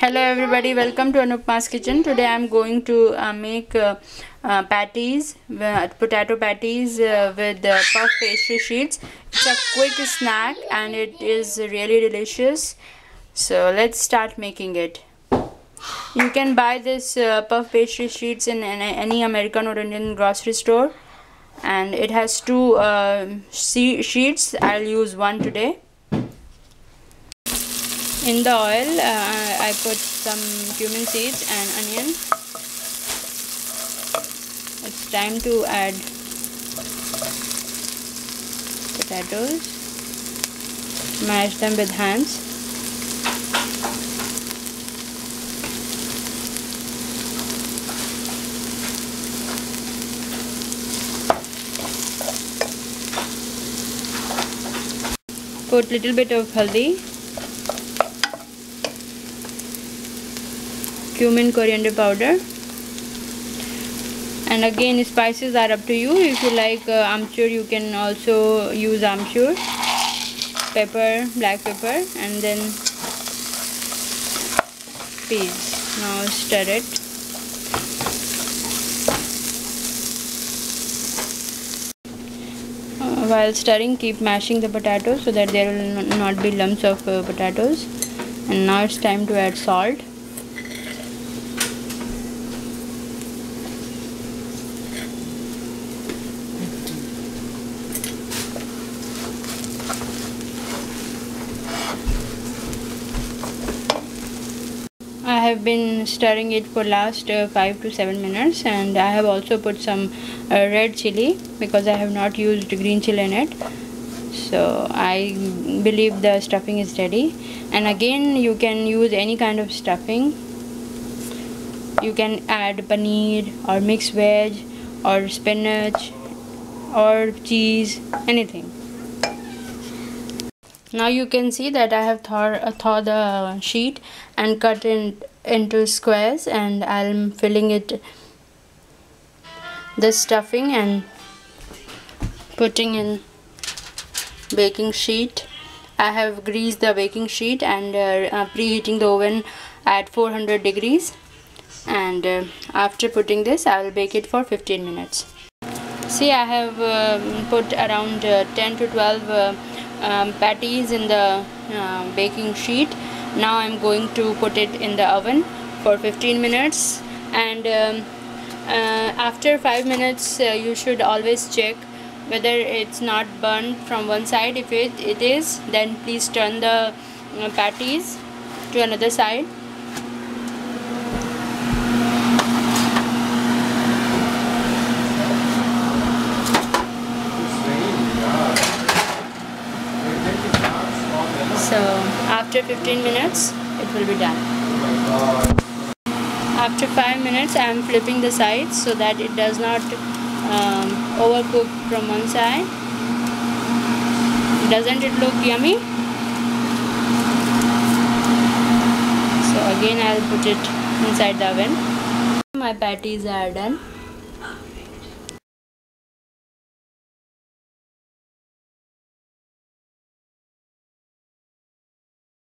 Hello everybody, welcome to Anupma's kitchen. Today I am going to make patties, potato patties with puff pastry sheets. It's a quick snack and it is really delicious. So let's start making it. You can buy this puff pastry sheets in any American or Indian grocery store, and it has two sheets. I'll use one today. In the oil, I put some cumin seeds and onion. It's time to add potatoes. Mash them with hands. Put little bit of haldi, cumin, coriander powder, and again spices are up to you. If you like amchur, you can also use amchur. Pepper, black pepper, and then peas. Now stir it. While stirring, keep mashing the potatoes so that there will not be lumps of potatoes. And now it's time to add salt. I have been stirring it for last 5 to 7 minutes, and I have also put some red chili because I have not used green chili in it. So I believe the stuffing is ready. And again, you can use any kind of stuffing. You can add paneer or mixed veg or spinach or cheese, anything. Now you can see that I have thawed the sheet and cut it into squares, and I'm filling it the stuffing and putting in baking sheet. I have greased the baking sheet and preheating the oven at 400 degrees, and after putting this I will bake it for 15 minutes. See, I have put around 10 to 12 patties in the baking sheet. Now I'm going to put it in the oven for 15 minutes, and after 5 minutes you should always check whether it's not burnt from one side. If it is, then please turn the patties to another side. So after 15 minutes it will be done. After 5 minutes I am flipping the sides so that it does not overcook from one side. Doesn't it look yummy? So again I will put it inside the oven. My patties are done.